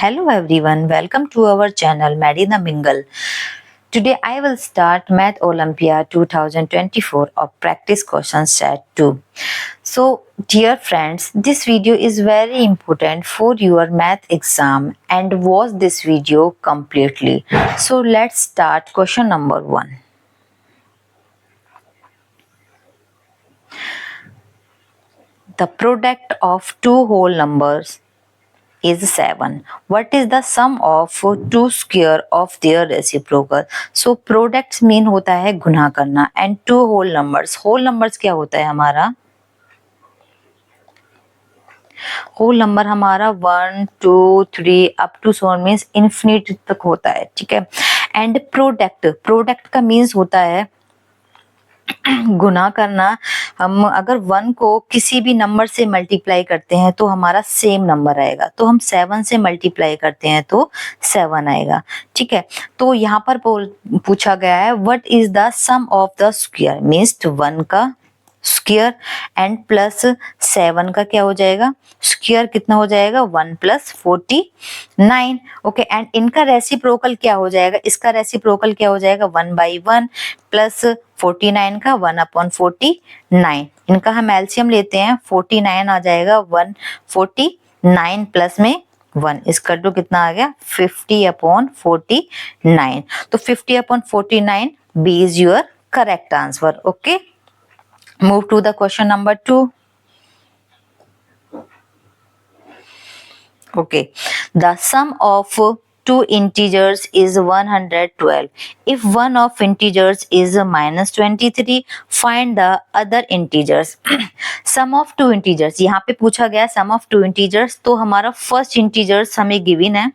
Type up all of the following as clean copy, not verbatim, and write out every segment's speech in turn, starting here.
Hello everyone, welcome to our channel Madina Mingle. Today I will start Math Olympia 2024 of practice question set 2. So dear friends, this video is very important for your math exam and watch this video completely. So let's start question number 1. The product of two whole numbers is 7. What is the sum of two square of their reciprocal? So products mean होता है गुना करना and two whole numbers क्या होता है हमारा? Whole number हमारा 1 2 3 up to so means infinite तक होता है, ठीक है. एंड प्रोडक्ट का मीन्स होता है गुना करना. हम अगर 1 को किसी भी नंबर से मल्टीप्लाई करते हैं तो हमारा सेम नंबर आएगा, तो हम 7 से मल्टीप्लाई करते हैं तो 7 आएगा, ठीक है. तो यहाँ पर पूछा गया है what is the sum of the square means 1 का स्क्वायर एंड प्लस 7 का क्या हो जाएगा स्क्वायर, कितना हो जाएगा 1 प्लस 49. ओके, एंड इनका रेसिप्रोकल क्या हो जाएगा, इसका रेसिप्रोकल क्या हो जाएगा 1/1 प्लस 49 का 1/49. इनका हम एलसीएम लेते हैं 49 आ जाएगा 149 प्लस में 1 इसका टू कितना आ गया 50/49. तो 50/49 B is your correct answer. Okay, move to the question number 2. Okay, the sum of two integers is 112. If one of integers is -23, find the other integers. sum of two integers, यहाँ पे पूछा गया sum of two integers, तो हमारा first integers हमें given है,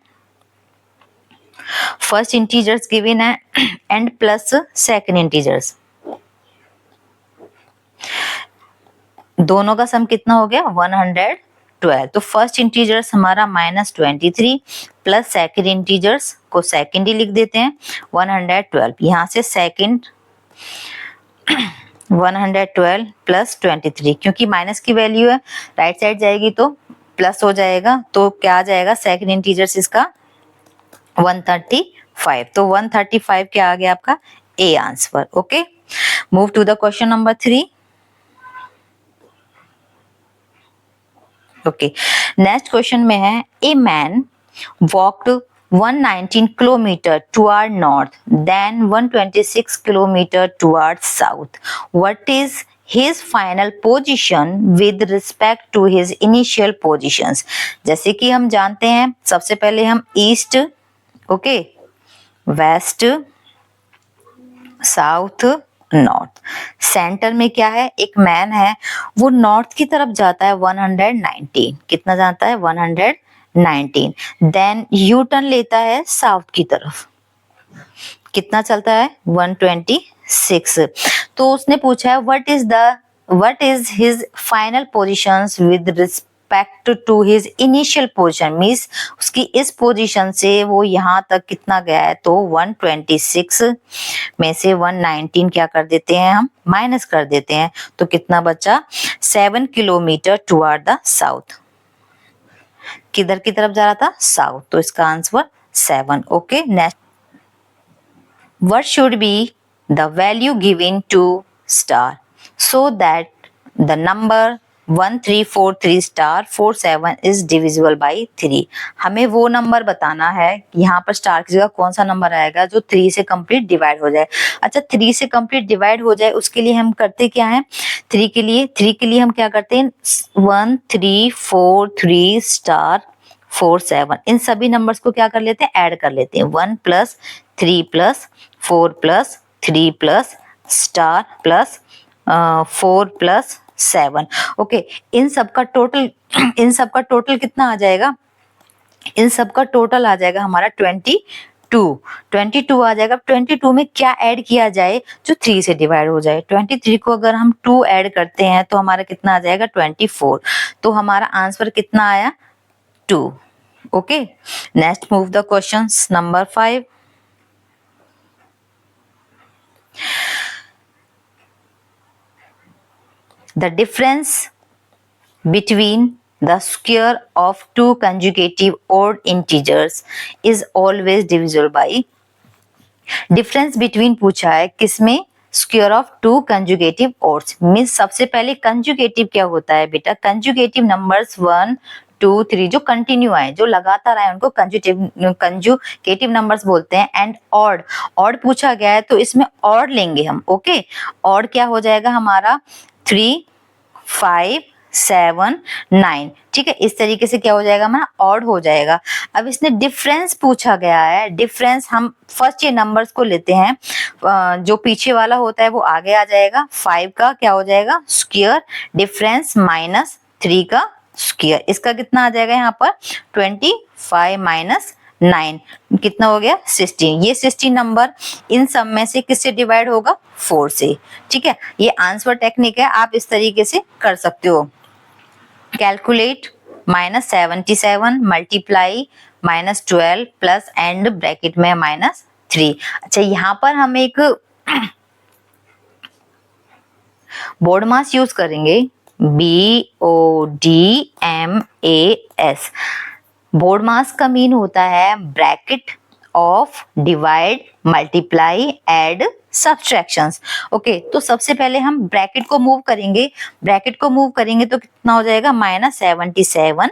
first integers given है and plus second integers. दोनों का सम कितना हो गया 112. तो फर्स्ट इंटीजर्स हमारा -23 प्लस सेकंड इंटीजर्स को सेकंड ही लिख देते हैं 112. यहाँ से सेकंड 112 प्लस 23, क्योंकि माइनस की वैल्यू है राइट साइड जाएगी तो प्लस हो जाएगा, तो क्या आ जाएगा सेकंड इंटीजर्स इसका 135. तो 135 क्या आ गया आपका A answer. Okay, move to the question number 3. Okay, next question में है a man walked 119 kilometre toward north then 126 kilometre toward south. What is his final position with respect to his initial positions. जैसे कि हम जानते हैं सबसे पहले हम east, okay, west, south, north. Centre में क्या है एक मैन है, वो नॉर्थ की तरफ जाता है 119. कितना जाता है 119. देन यू टर्न लेता है साउथ की तरफ, कितना चलता है 126. तो उसने पूछा है what is his final positions with respect to his initial position means उसकी इस पोजीशन से वो यहाँ तक कितना गया है, तो 126 में से 119 क्या कर देते हैं हम माइनस कर देते हैं, तो कितना बचा 7 किलोमीटर टुवर्ड द साउथ. किधर की तरफ जा रहा था साउथ, तो इसका answer 7. Okay, next, what should be the value given to star so that the number 1343 star 47 is divisible by 3. हमें वो नंबर बताना है यहाँ पर स्टार की जगह कौन सा नंबर आएगा जो 3 से कंप्लीट डिवाइड हो जाए. अच्छा, 3 से कंप्लीट डिवाइड हो जाए उसके लिए हम करते क्या है, 3 के लिए हम क्या करते हैं 1343 स्टार 47 इन सभी नंबर्स को क्या कर लेते हैं ऐड कर लेते हैं 1 plus 3 plus 4 plus 3 plus star plus 4 plus 7. Okay, इन सब का टोटल कितना आ जाएगा, इन सब का टोटल आ जाएगा हमारा 22 आ जाएगा. 22 में क्या ऐड किया जाए जो 3 से डिवाइड हो जाए. 23 को अगर हम 2 ऐड करते हैं तो हमारा कितना आ जाएगा 24. तो हमारा आंसर कितना आया 2. Okay, next move the questions number 5. The difference between the square of two consecutive odd integers is always divisible by, difference between पूछा है किसमें, square of two conjugative odds, means सबसे पहले कंजुगेटिव क्या होता है बेटा, कंजुगेटिव नंबर्स 1 2 3 जो कंटिन्यू आए, जो लगातार आए उनको कंजुगेटिव नंबर्स बोलते हैं। एंड ऑड, ऑड पूछा गया है तो इसमें ऑड लेंगे हम। ओके, ऑड क्या हो जाएगा हमारा 3 5 7 9, ठीक है, इस तरीके से क्या हो जाएगा हमारा ऑड हो जाएगा। अब इसने डिफरेंस पूछा गया है, डिफरेंस हम फर्स्ट ये नंबर्स को लेते हैं, जो पीछे वाला होता है वो आगे आ जाएगा। 5 का क्या हो जाएगा स्क्वायर, डिफरेंस माइनस 3 का स्क्वायर, इसका कितना आ जाएगा यहाँ पर 25 माइनस 9 कितना हो गया 16। ये 16 नंबर इन सब में से किससे डिवाइड होगा 4 से, ठीक है। ये आंसर टेक्निक है, आप इस तरीके से कर सकते हो। Calculate -77 multiply -12 plus and bracket में -3। अच्छा, यहाँ पर हम एक बोर्ड मास यूज करेंगे, BODMAS। बोर्ड मास का मीन होता है bracket of divide multiply add subtractions. Okay, तो सबसे पहले हम ब्रैकेट को मूव करेंगे, ब्रैकेट को मूव करेंगे तो कितना हो जाएगा -77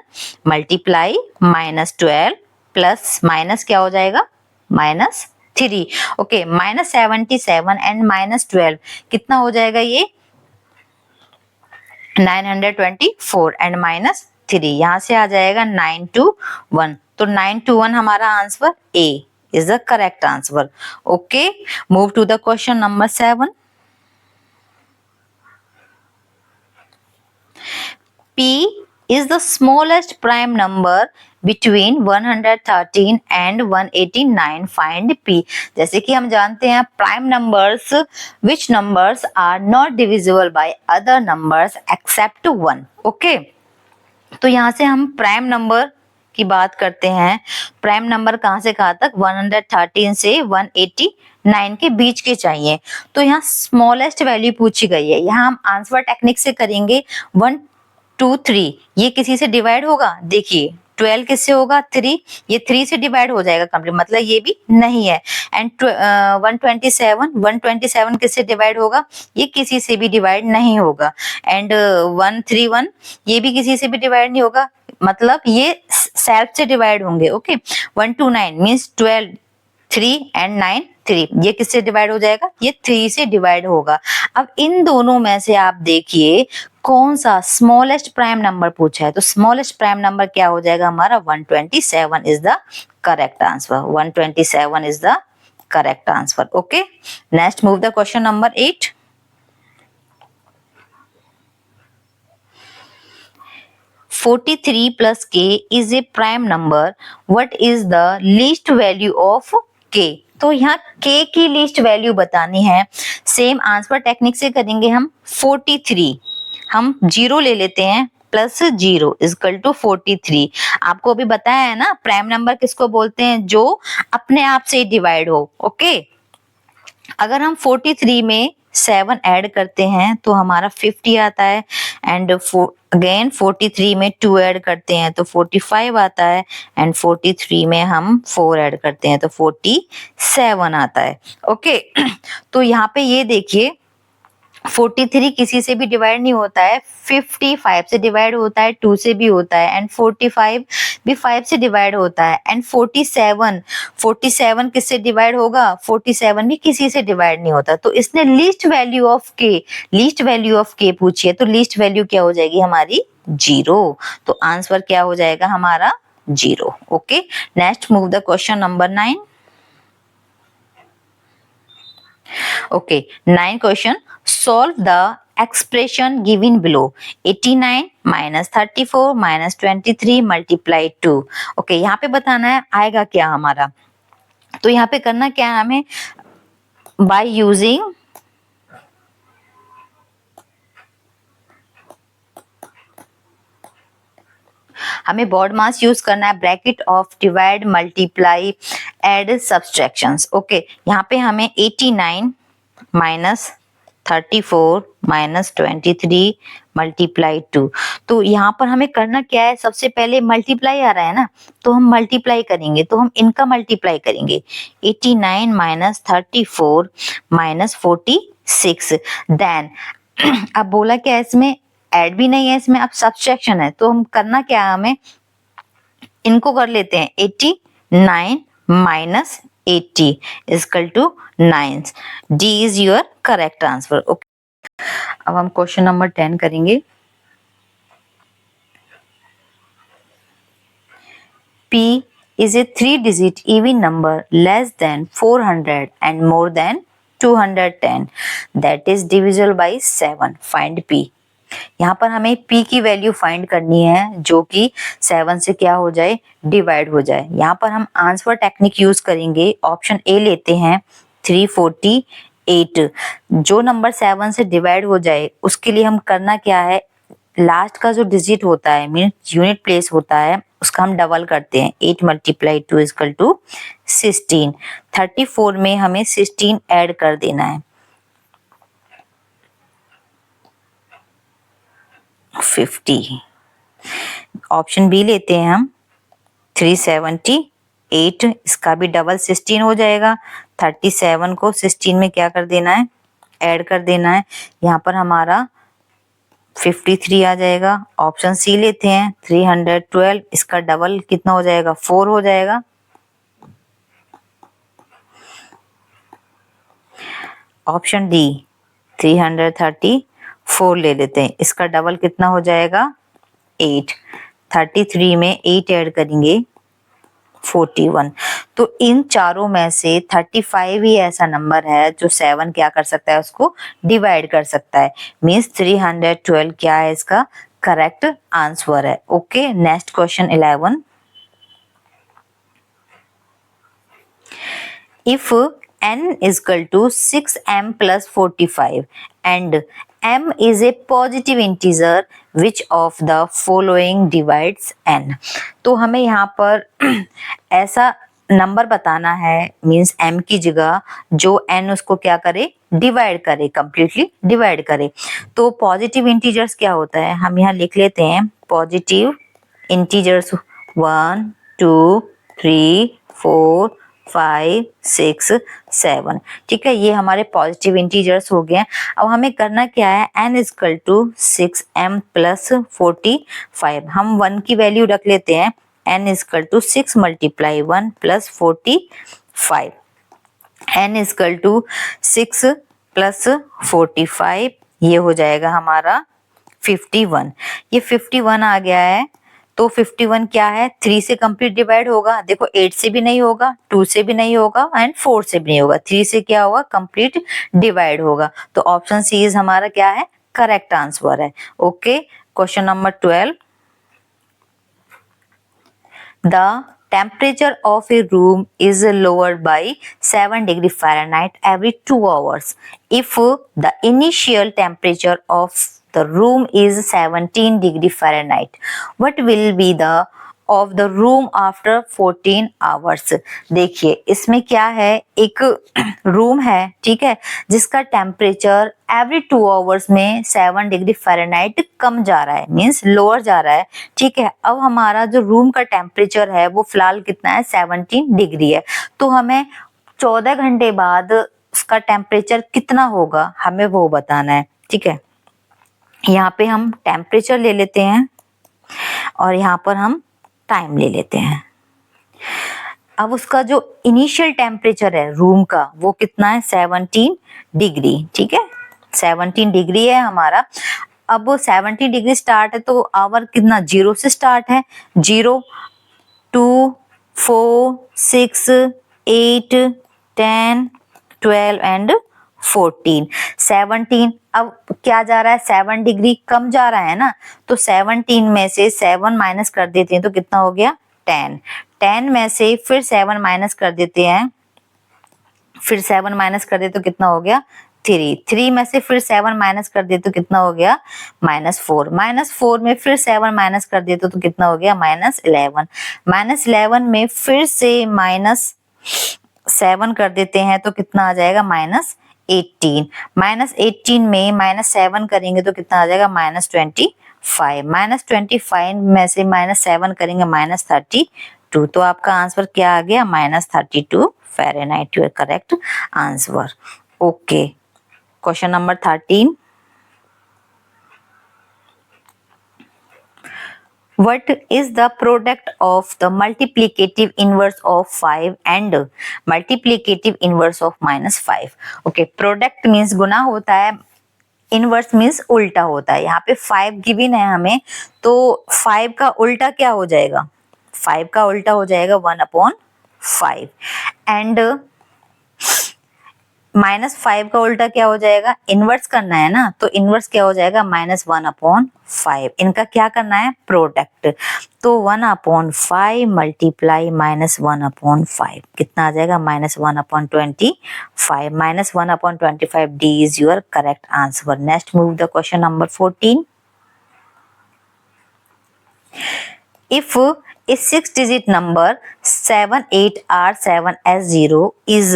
मल्टीप्लाई -12 प्लस माइनस क्या हो जाएगा -3। ओके, -77 एंड -12 कितना हो जाएगा ये 924 एंड -3, यहां से आ जाएगा 921। तो 921 हमारा answer A is the correct answer. Okay, move to the question number 7. P is the smallest prime number between 113 and 189. Find P. जैसे कि हम जानते हैं prime numbers, which numbers are not divisible by other numbers except 1. Okay, तो यहाँ से हम prime number की बात करते हैं। प्राइम नंबर कहां से कहां तक 113 से 189 के बीच के चाहिए। तो यहाँ स्मॉलेस्ट वैल्यू पूछी गई है, यहाँ हम आंसर टेक्निक से करेंगे। 1 2 3 ये किसी से डिवाइड होगा, देखिए 12 किससे होगा 3, ये 3 से डिवाइड हो जाएगा कंप्लीट, मतलब ये भी नहीं है। एंड 127 किससे डिवाइड होगा, ये किसी से भी डिवाइड नहीं होगा। एंड 131 ये भी किसी से भी डिवाइड नहीं होगा, मतलब ये सेल्फ से डिवाइड होंगे। ओके, 129 मीन्स 12 3 एंड 9 3, ये किससे डिवाइड हो जाएगा, ये 3 से डिवाइड होगा। अब इन दोनों में से आप देखिए कौन सा स्मॉलेस्ट प्राइम नंबर पूछा है, तो स्मॉलेस्ट प्राइम नंबर क्या हो जाएगा हमारा 127 is the correct answer. 127 is the correct answer. Okay, next move the question number 8। (43 plus k is a prime number. What is the least value of k? तो यहाँ k की least value बतानी है। Same answer technique से करेंगे हम। 43 हम 0 ले लेते हैं, प्लस 0 इक्वल टू 43। आपको अभी बताया है ना प्राइम नंबर किसको बोलते हैं, जो अपने आप से डिवाइड हो। ओके, अगर हम 43 में 7 ऐड करते हैं तो हमारा 50 आता है। एंड अगेन 43 में 2 ऐड करते हैं तो 45 आता है। एंड 43 में हम 4 ऐड करते हैं तो 47 आता है। ओके, तो यहाँ पे ये देखिए 43 किसी से भी डिवाइड नहीं होता है, 55 से डिवाइड होता है, 2 से भी होता है। एंड 45 भी 5 से डिवाइड होता है। एंड 47 किससे डिवाइड होगा, 47 भी किसी से डिवाइड नहीं होता। तो इसने लीस्ट वैल्यू ऑफ के पूछी है, तो लीस्ट वैल्यू क्या हो जाएगी हमारी 0। तो आंसर क्या हो जाएगा हमारा 0। Okay, next move the question number 9। Okay, 9 question. Solve the expression given below. 89 minus 34 minus 23 multiply 2. Okay, यहाँ पे बताना है आएगा क्या हमारा। तो यहाँ पे करना क्या है हमें, by using हमें बोर्ड मास यूज करना है, bracket of divide multiply add subtractions. Okay, यहाँ पे हमें 89 माइनस 34 माइनस 23 मल्टीप्लाई 2। तो यहाँ पर हमें करना क्या है, सबसे पहले मल्टीप्लाई आ रहा है ना, तो हम मल्टीप्लाई करेंगे, तो हम इनका मल्टीप्लाई करेंगे। 89 माइनस 34 माइनस 46। देन अब बोला क्या है इसमें, ऐड भी नहीं है इसमें, अब सब्ट्रैक्शन है, तो हम करना क्या है, हमें इनको कर लेते हैं। 89 minus 80 equal to 9। D is your correct answer. Okay, अब हम क्वेश्चन नंबर 10 करेंगे। P is a 3-digit even number less than 400 and more than 210 that is divisible by 7. Find P। यहाँ पर हमें P की वैल्यू फाइंड करनी है जो कि 7 से क्या हो जाए, डिवाइड हो जाए। यहाँ पर हम आंसर टेक्निक यूज करेंगे। ऑप्शन ए लेते हैं 348। जो नंबर 7 से डिवाइड हो जाए उसके लिए हम करना क्या है, लास्ट का जो डिजिट होता है मीन यूनिट प्लेस होता है उसका हम डबल करते हैं। 8 मल्टीप्लाई 2 इक्वल टू 16। 34 में हमें 16 ऐड कर देना है। 50। ऑप्शन बी लेते हैं हम 378। इसका भी डबल 16 हो जाएगा। 37 को 16 में क्या कर देना है, ऐड कर देना है। यहाँ पर हमारा 53 आ जाएगा। ऑप्शन सी लेते हैं 312। इसका डबल कितना हो जाएगा, 4 हो जाएगा। ऑप्शन डी 334 ले लेते हैं। इसका डबल कितना हो जाएगा, 8। 33 में 8 ऐड करेंगे 41। तो इन चारों में से 35 ही ऐसा नंबर है जो 7 क्या कर सकता है, उसको डिवाइड कर सकता है। मीन्स 312 क्या है, इसका करेक्ट आंसर है। Okay, next question 11। If n is equal to 6m plus 45 and m is a positive integer, which of the following divides n? तो हमें यहाँ पर ऐसा नंबर बताना है, मीन्स m की जगह जो n उसको क्या करे, डिवाइड करे, कंप्लीटली डिवाइड करे। तो पॉजिटिव इंटीजर्स क्या होता है, हम यहाँ लिख लेते हैं पॉजिटिव इंटीजर्स 1 2 3 4 5 6 7। ठीक है, ये हमारे पॉजिटिव इंटीजर्स हो गए। अब हमें करना क्या है, n equal to 6m plus 45। हम 1 की वैल्यू रख लेते हैं। n equal to 6 multiply 1 plus 45। n equal to 6 plus 45, ये हो जाएगा हमारा 51। ये 51 आ गया है। तो 51 क्या है, 3 से कंप्लीट डिवाइड होगा। देखो 8 से भी नहीं होगा, 2 से भी नहीं होगा एंड 4 से भी नहीं होगा, 3 से क्या होगा, कंप्लीट डिवाइड होगा। तो ऑप्शन सी इज हमारा क्या है, करेक्ट आंसर है। Okay, question number 12। The temperature of a room is lowered by 7 degree Fahrenheit every 2 hours if the initial temperature of the room is 17 degree Fahrenheit. What will be the of the room after 14 hours? देखिए इसमें क्या है, एक room है, ठीक है, जिसका temperature every 2 hours में 7 डिग्री फ़ारेनहाइट कम जा रहा है, मीन्स लोअर जा रहा है। ठीक है, अब हमारा जो रूम का टेम्परेचर है वो फिलहाल कितना है, 17 डिग्री है। तो हमें 14 घंटे बाद उसका टेम्परेचर कितना होगा, हमें वो बताना है। ठीक है, यहाँ पे हम टेम्परेचर ले लेते हैं और यहाँ पर हम टाइम ले लेते हैं। अब उसका जो इनिशियल टेम्परेचर है रूम का वो कितना है, 17 डिग्री। ठीक है, 17 डिग्री है हमारा। अब 17 डिग्री स्टार्ट है तो आवर कितना, 0 से स्टार्ट है। 0 2 4 6 8 10 12 एंड 14 17। अब क्या जा रहा है, 7 डिग्री कम जा रहा है ना, तो 17 में से 7 माइनस कर देते हैं तो कितना हो गया, 10। 10 में से फिर 7 माइनस कर देते हैं, फिर 7 माइनस कर देते तो कितना हो गया, 3। 3 में से फिर 7 माइनस कर देते तो कितना हो गया, -4। -4 में फिर 7 माइनस कर देते तो कितना हो गया, -11। -11 में फिर से -7 कर देते हैं तो कितना आ जाएगा, 18, -18 में -7 करेंगे तो कितना आ जाएगा, -25, -25 में से -7 करेंगे -32, तो आपका आंसर क्या आ गया, -32 Fahrenheit, your correct answer. Okay, question number 13, what is the product of the multiplicative inverse of 5 and multiplicative inverse of -5? okay, product means गुना होता है, इनवर्स मीन्स उल्टा होता है। यहाँ पे 5 गिवन है हमें, तो 5 का उल्टा क्या हो जाएगा, 5 का उल्टा हो जाएगा 1/5, एंड -5 का उल्टा क्या हो जाएगा, इनवर्स करना है ना, तो इनवर्स क्या हो जाएगा, -1/5। इनका क्या करना है, प्रोडक्ट, तो 1/5 मल्टीप्लाई -1/5 कितना आ जाएगा, -1/25, -1/25, D is your correct answer. Next move the question number 14, if a 6-digit number 78R7S0 is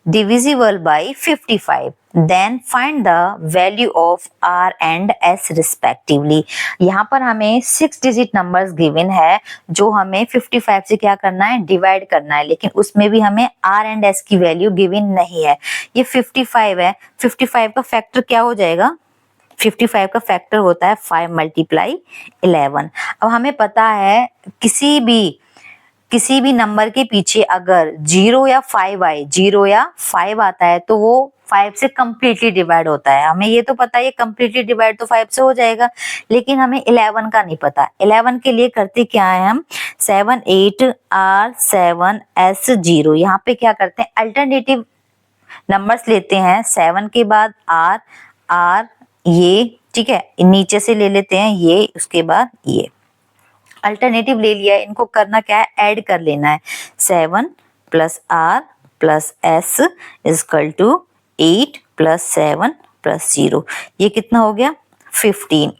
divisible by 55, then find the value of R and S respectively। यहाँ पर हमें 6 डिजिट नंबर्स गिवन है जो हमें 55 से क्या करना है, डिवाइड करना है, लेकिन उसमें भी हमें R एंड S की वैल्यू गिवन नहीं है। ये 55 है, 55 का फैक्टर क्या हो जाएगा, 55 का फैक्टर होता है 5 मल्टीप्लाई 11। अब हमें पता है किसी भी नंबर के पीछे अगर 0 या 5 आए, 0 या 5 आता है तो वो 5 से कंप्लीटली डिवाइड होता है। हमें ये तो पता है ये कंप्लीटली डिवाइड तो 5 से हो जाएगा, लेकिन हमें 11 का नहीं पता। 11 के लिए करते क्या है हम, 78R7S0, यहाँ पे क्या करते हैं, अल्टरनेटिव नंबर्स लेते हैं, 7 के बाद R ये, ठीक है, नीचे से ले लेते हैं ये, उसके बाद ये अल्टरनेटिव ले लिया, इनको करना क्या है, ऐड कर लेना है, 7 + R + S = 8 + 7 + 0, ये कितना हो गया, 15।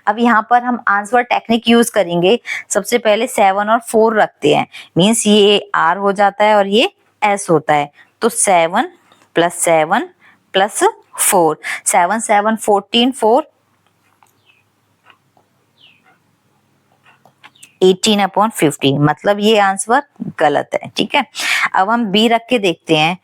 अब यहाँ पर हम आंसर टेक्निक यूज करेंगे। सबसे पहले 7 और 4 रखते हैं, मीन्स ये R हो जाता है और ये S होता है, तो 7 + 7 + 4, 7 7 14, 4 18/15, मतलब ये आंसर गलत है। ठीक है, अब हम बी रख के देखते हैं।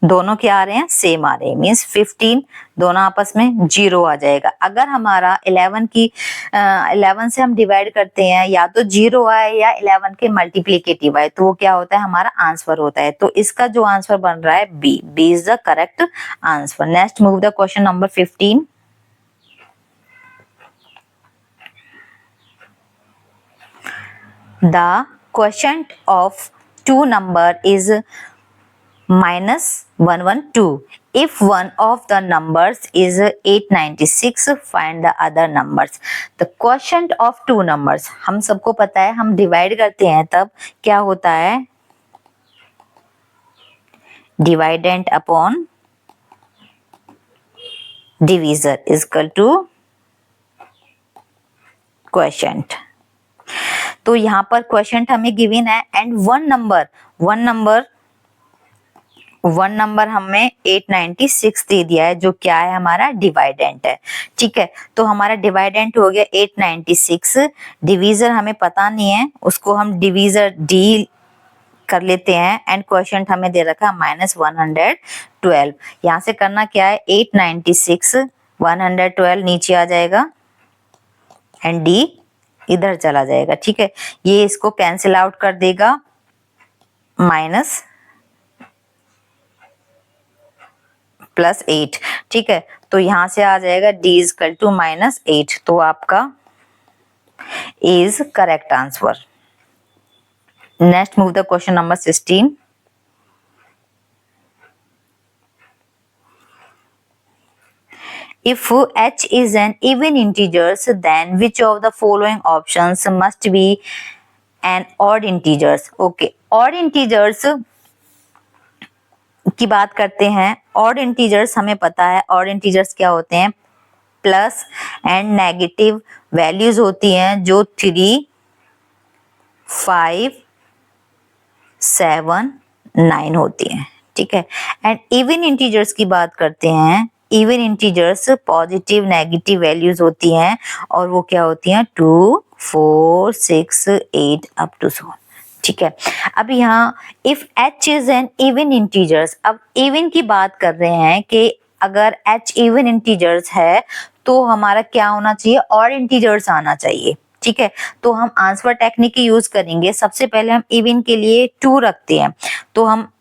दोनों क्या आ रहे हैं, सेम आ रहे हैं, मीन्स 15 दोनों आपस में 0 आ जाएगा। अगर हमारा 11 से हम डिवाइड करते हैं, या तो 0 आए या 11 के मल्टीप्लीकेटिव आए, तो वो क्या होता है, हमारा आंसर होता है। तो इसका जो आंसर बन रहा है B is the correct answer. Next move the question number 15, the quotient of two number is -112. If one of the numbers is 896, find the other numbers. The quotient of two numbers, हम सबको पता है, हम divide करते हैं तब क्या होता है, dividend upon divisor is equal to quotient. तो यहाँ पर क्वोशिएंट हमें गिवन है, एंड वन नंबर हमें 896 दे दिया है, जो क्या है, हमारा डिवाइडेंट है। ठीक है, तो हमारा डिवाइडेंट हो गया 896, डिवीजर हमें पता नहीं है, उसको हम डिवीजर डी कर लेते हैं, एंड क्वोशिएंट हमें दे रखा -112। यहाँ से करना क्या है, 896 112 नीचे आ जाएगा एंड डी इधर चला जाएगा। ठीक है, ये इसको कैंसिल आउट कर देगा, +8। ठीक है, तो यहां से आ जाएगा d इज इक्वल टू -8, तो आपका is correct answer. Next move the question number 16, if h is an even integers, then which of the following options must be an odd integers? okay, odd integers की बात करते हैं। Odd integers हमें पता है, odd integers क्या होते हैं, प्लस एंड नेगेटिव वैल्यूज होती हैं जो 3, 5, 7, 9 होती हैं, ठीक है। एंड इवन इंटीजर्स की बात करते हैं, even integers positive negative values होती हैं और वो क्या होती हैं 2, 4, 6, 8 अप टू सो ऑन, ठीक है। अब यहाँ if h is an even integers, अब इवन की बात कर रहे हैं कि अगर h इवन इंटीजर्स है तो हमारा क्या होना चाहिए, ऑड इंटीजर्स आना चाहिए, ठीक है। तो हम आंसर टेक्निक यूज करेंगे। सबसे पहले हम इवन के लिए 2 रखते हैं, तो हम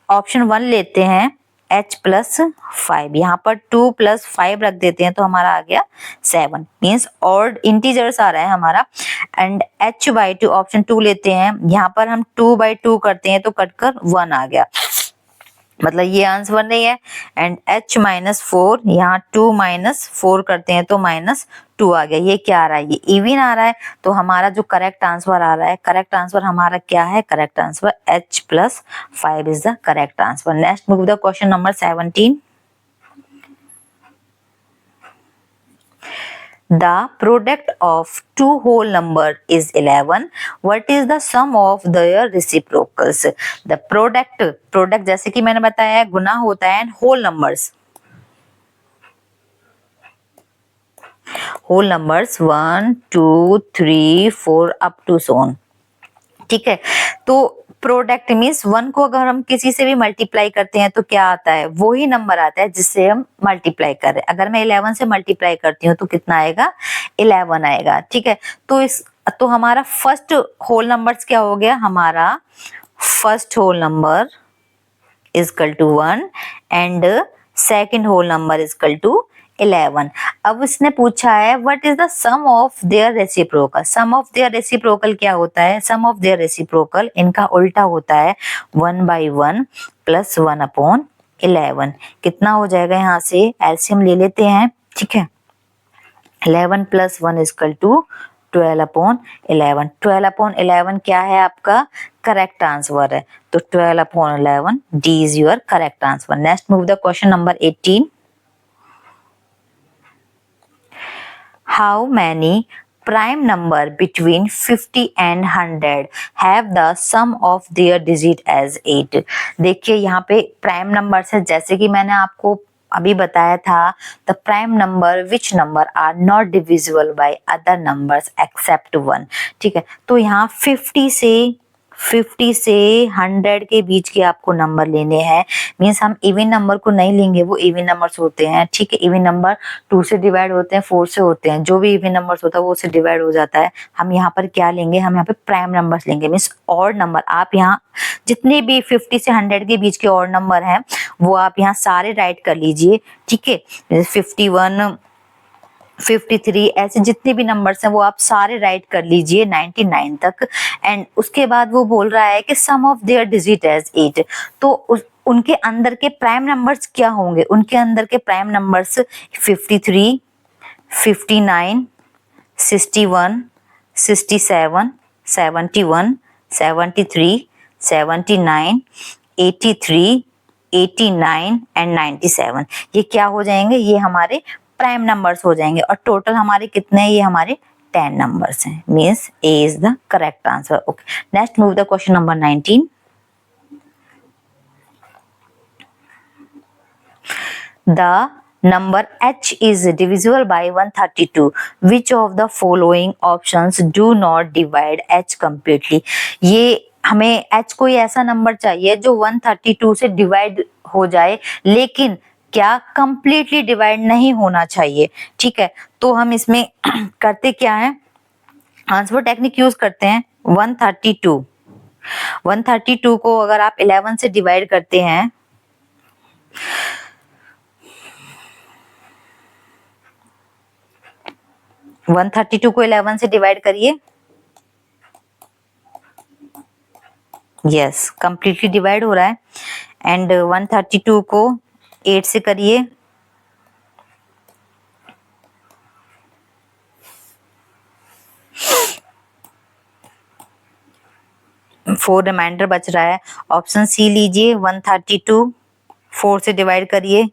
ऑप्शन 1 लेते हैं h प्लस 5, यहाँ पर 2 प्लस 5 रख देते हैं तो हमारा आ गया 7, मीन्स ऑड इंटीजर्स आ रहा है हमारा। एंड h बाई 2 ऑप्शन 2 लेते हैं, यहाँ पर हम 2/2 करते हैं तो कटकर 1 आ गया, मतलब ये आंसर नहीं है। एंड h माइनस 4, यहाँ 2 माइनस 4 करते हैं तो -2 आ गया। ये क्या आ रहा है, ये इवन आ रहा है, तो हमारा जो करेक्ट आंसर आ रहा है, करेक्ट आंसर हमारा क्या है, correct answer h plus 5 is the correct answer. Next move the question number 17। The product of two whole number is 11. What is the sum of their reciprocals? The product जैसे कि मैंने बताया गुना होता है whole numbers 1, 2, 3, 4 up to so on, ठीक है। तो product means 1 को अगर हम किसी से भी मल्टीप्लाई करते हैं तो क्या आता है, वही नंबर आता है जिससे हम मल्टीप्लाई कर रहे हैं। अगर मैं 11 से मल्टीप्लाई करती हूँ तो कितना आएगा, 11 आएगा, ठीक है। तो हमारा फर्स्ट होल नंबर्स क्या हो गया, हमारा first whole number is equal to 1 and second whole number is equal to 11। अब उसने पूछा है what is the sum of their reciprocal. Sum of their reciprocal क्या होता है, सम ऑफ देयर रेसिप्रोकल इनका उल्टा होता है 1/1 प्लस 1/11। कितना हो जाएगा, यहाँ से एलसीएम ले लेते हैं, ठीक है। 11 प्लस 1 इज इक्वल टू 12/11। 12/11 क्या है आपका करेक्ट आंसर है, तो 12/11 D is your correct answer. Next move the question number 18। How many prime number between 50 and 100 have the sum of their digit as 8? देखिए यहाँ पे प्राइम नंबर है, जैसे कि मैंने आपको अभी बताया था, the prime number which number are not divisible by other numbers except 1, ठीक है। तो यहाँ 50 से 100 के बीच के आपको नंबर लेने हैं, मीन्स हम इवन नंबर को नहीं लेंगे, वो इवन नंबर्स होते हैं, ठीक है। इवन नंबर 2 से डिवाइड होते हैं, 4 से होते हैं, जो भी इवन नंबर्स होता है वो उससे डिवाइड हो जाता है। हम यहाँ पर क्या लेंगे, हम यहाँ पे प्राइम नंबर्स लेंगे, मीन्स ऑड नंबर। आप यहाँ जितने भी 50 से 100 के बीच के ऑड नंबर हैं वो आप यहाँ सारे राइट कर लीजिए, ठीक है। 51, 53 ऐसे जितने भी नंबर्स हैं वो आप सारे राइट कर लीजिए 99 तक। एंड उसके बाद वो बोल रहा है कि सम ऑफ देयर डिजिट एज 8, तो उनके अंदर के प्राइम नंबर्स क्या होंगे, उनके अंदर के प्राइम नंबर्स 53, 59, 61, 67, 71, 73, 79, 83, 89 एंड 97। ये क्या हो जाएंगे, ये हमारे प्राइम नंबर्स हो जाएंगे। और टोटल हमारे कितने हैं, ये हमारे 10 नंबर्स हैं, means A is the correct answer. Okay, next move the question number 19। The number h is divisible by 132. Which of the following options do not divide h completely? ये हमें h कोई ऐसा नंबर चाहिए जो 132 से divide हो जाए, लेकिन क्या कंप्लीटली डिवाइड नहीं होना चाहिए, ठीक है। तो हम इसमें करते क्या है, आंसर टेक्निक यूज करते हैं। 132 को अगर आप 11 से डिवाइड करते हैं, 132 को 11 से डिवाइड करिए, यस कंप्लीटली डिवाइड हो रहा है। एंड 132 को 8 से करिए, फोर रिमाइंडर बच रहा है। ऑप्शन सी लीजिए, 132 4 से डिवाइड करिए,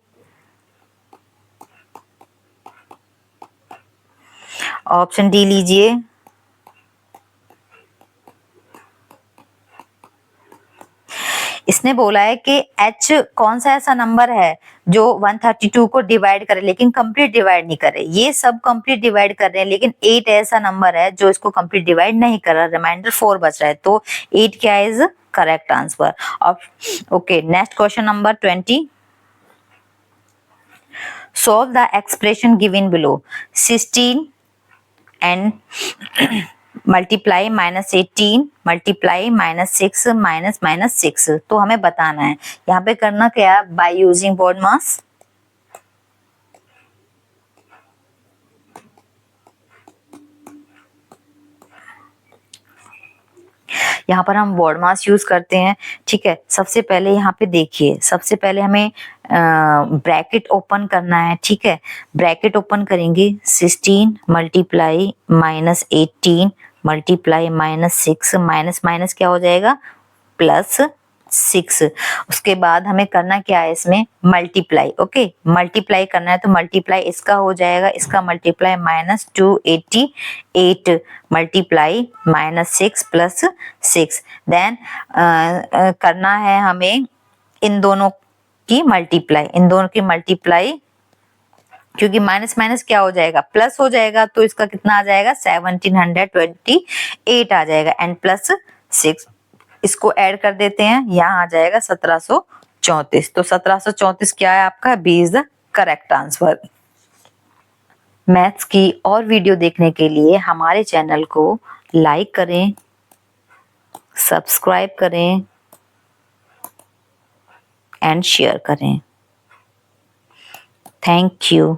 ऑप्शन डी लीजिए। इसने बोला है कि h कौन सा ऐसा नंबर है जो 132 को डिवाइड करे लेकिन कंप्लीट डिवाइड नहीं करे। ये सब कंप्लीट डिवाइड कर रहे हैं लेकिन 8 ऐसा नंबर है जो इसको कंप्लीट डिवाइड नहीं कर रहा। रिमाइंडर 4 बच रहा है, तो 8 क्या is correct answer. Okay, next question number 20। Solve the expression given below. 16 and multiply -18 multiply -6 -6। तो हमें बताना है यहाँ पे करना क्या है, बाय यूजिंग बोर्ड मास। यहाँ पर हम वर्ड मास यूज करते हैं, ठीक है। सबसे पहले यहाँ पे देखिए, सबसे पहले हमें ब्रैकेट ओपन करना है, ठीक है। ब्रैकेट ओपन करेंगे, 16 मल्टीप्लाई -18 मल्टीप्लाई -6 माइनस माइनस क्या हो जाएगा, +6। उसके बाद हमें करना क्या है, इसमें मल्टीप्लाई। ओके, मल्टीप्लाई करना है तो मल्टीप्लाई इसका हो जाएगा, इसका मल्टीप्लाई -288 मल्टीप्लाई -6 + 6। देन करना है हमें इन दोनों की मल्टीप्लाई, इन दोनों की मल्टीप्लाई, क्योंकि माइनस माइनस क्या हो जाएगा, प्लस हो जाएगा, तो इसका कितना आ जाएगा 1728 आ जाएगा एंड +6। इसको ऐड कर देते हैं, यहाँ आ जाएगा 1734। तो 1734 क्या है आपका, B is the correct answer. Maths की और वीडियो देखने के लिए हमारे चैनल को लाइक करें, सब्सक्राइब करें एंड शेयर करें। Thank you.